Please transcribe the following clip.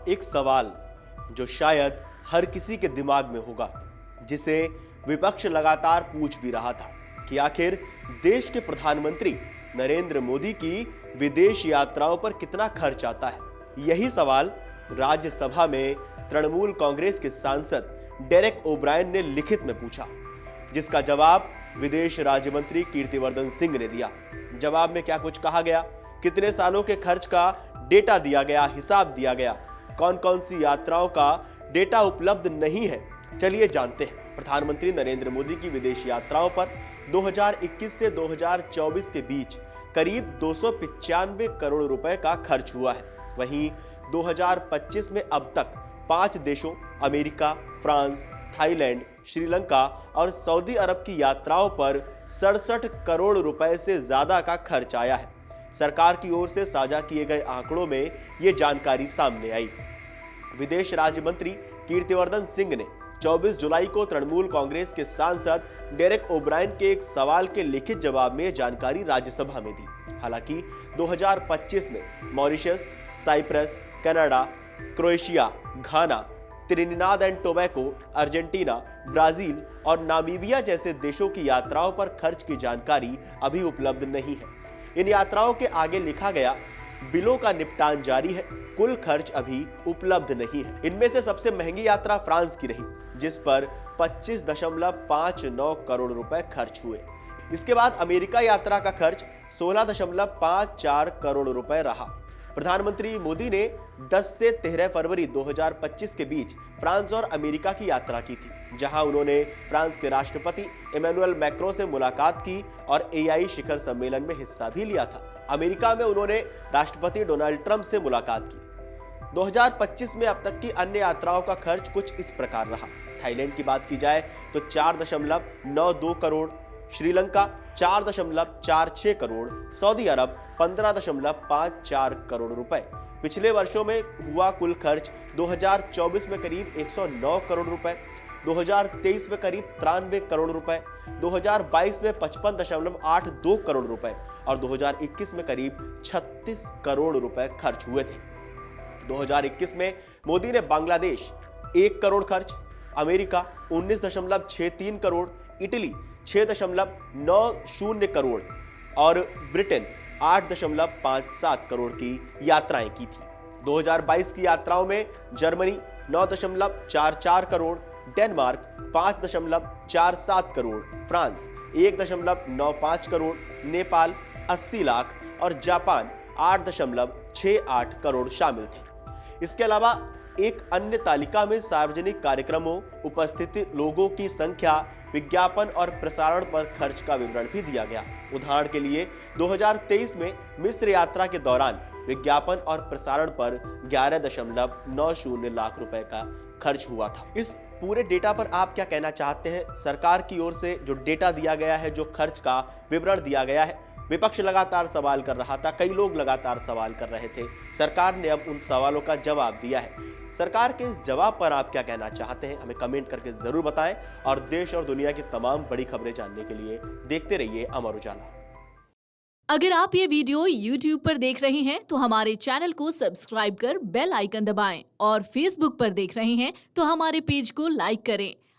एक सवाल जो शायद हर किसी के दिमाग में होगा, जिसे विपक्ष लगातार पूछ भी रहा था कि आखिर देश के प्रधानमंत्री नरेंद्र मोदी की विदेश यात्राओं पर कितना खर्च आता है। यही सवाल राज्यसभा में तृणमूल कांग्रेस के सांसद डेरेक ओब्रायन ने लिखित में पूछा, जिसका जवाब विदेश राज्य मंत्री कीर्तिवर्धन सिंह ने दिया। जवाब में क्या कुछ कहा गया, कितने सालों के खर्च का डेटा दिया गया, हिसाब दिया गया, कौन कौन सी यात्राओं का डेटा उपलब्ध नहीं है, चलिए जानते हैं। प्रधानमंत्री नरेंद्र मोदी की विदेश यात्राओं पर 2021 से 2024 के बीच करीब 295 करोड़ रुपए का खर्च हुआ है। वहीं 2025 में अब तक 5 देशों अमेरिका, फ्रांस, थाईलैंड, श्रीलंका और सऊदी अरब की यात्राओं पर 67 करोड़ रुपए से ज्यादा का खर्च आया है। सरकार की ओर से साझा किए गए आंकड़ों में यह जानकारी सामने आई। विदेश राज्य मंत्री कीर्तिवर्धन सिंह ने 24 जुलाई को तृणमूल कांग्रेस के सांसद डेरेक ओब्रायन के एक सवाल के लिखित जवाब में जानकारी राज्यसभा में दी। हालांकि 2025 में Mauritius, Cyprus, Canada, Croatia, Ghana, Trinidad and Tobago, Argentina, Brazil और नामीबिया जैसे देशों की यात्राओं पर खर्च की जानकारी अभी उपलब्ध नहीं है। इन यात्राओं के आगे लिखा गया, बिलों का निपटान जारी है, कुल खर्च अभी उपलब्ध नहीं है। इनमें से सबसे महंगी यात्रा फ्रांस की रही, जिस पर 25.59 करोड़ रुपए खर्च हुए। इसके बाद अमेरिका यात्रा का खर्च 16.54 करोड़ रुपए रहा। प्रधानमंत्री मोदी ने 10 से 13 फरवरी 2025 के बीच फ्रांस और अमेरिका की यात्रा की थी, जहां उन्होंने फ्रांस के राष्ट्रपति इमैनुअल मैक्रों से मुलाकात की और एआई शिखर सम्मेलन में हिस्सा भी लिया था। अमेरिका में उन्होंने राष्ट्रपति डोनाल्ड ट्रंप से मुलाकात की। 2025 में अब तक की अन्य यात्राओं का खर्च कुछ इस प्रकार रहा। थाईलैंड की बात की जाए तो 4.92 करोड़, श्रीलंका 4.46 करोड़, सऊदी अरब 15.54 करोड़ रुपए। पिछले वर्षों में हुआ कुल खर्च 2024 में करीब 109 करोड़ रुपए, 2023 में करीब 93 करोड़ रुपए, 2022 में 55.82 करोड़ रुपए और 2021 में करीब 36 करोड़ रुपए खर्च हुए थे। 2021 में मोदी ने बांग्लादेश 1 करोड़ खर्च, अमेरिका 19.63 करोड़, इटली 6.90 करोड़ और ब्रिटेन 8.57 करोड़ की यात्राएं की थी। 2022 की यात्राओं में Germany 9.44 crore, Denmark 5.47 crore, France 1.95 crore, Nepal 80 lakh और जापान 8.68 करोड़ शामिल थे। इसके अलावा एक अन्य तालिका में सार्वजनिक कार्यक्रमों, उपस्थित लोगों की संख्या, विज्ञापन और प्रसारण पर खर्च का विवरण भी दिया गया। उदाहरण के लिए 2023 में मिस्र यात्रा के दौरान विज्ञापन और प्रसारण पर 11.90 लाख रुपए का खर्च हुआ था। इस पूरे डेटा पर आप क्या कहना चाहते हैं? सरकार की ओर से जो डेटा दिया गया है, जो खर्च का विवरण दिया गया है, विपक्ष लगातार सवाल कर रहा था, कई लोग लगातार सवाल कर रहे थे। सरकार ने अब उन सवालों का जवाब दिया है। सरकार के इस जवाब पर आप क्या कहना चाहते हैं? हमें कमेंट करके जरूर बताएं और देश और दुनिया की तमाम बड़ी खबरें जानने के लिए देखते रहिए अमर उजाला। अगर आप ये वीडियो YouTube पर देख रहे हैं तो हमारे चैनल को सब्सक्राइब कर बेल आइकन दबाएं और Facebook पर देख रहे हैं तो हमारे पेज को लाइक करें।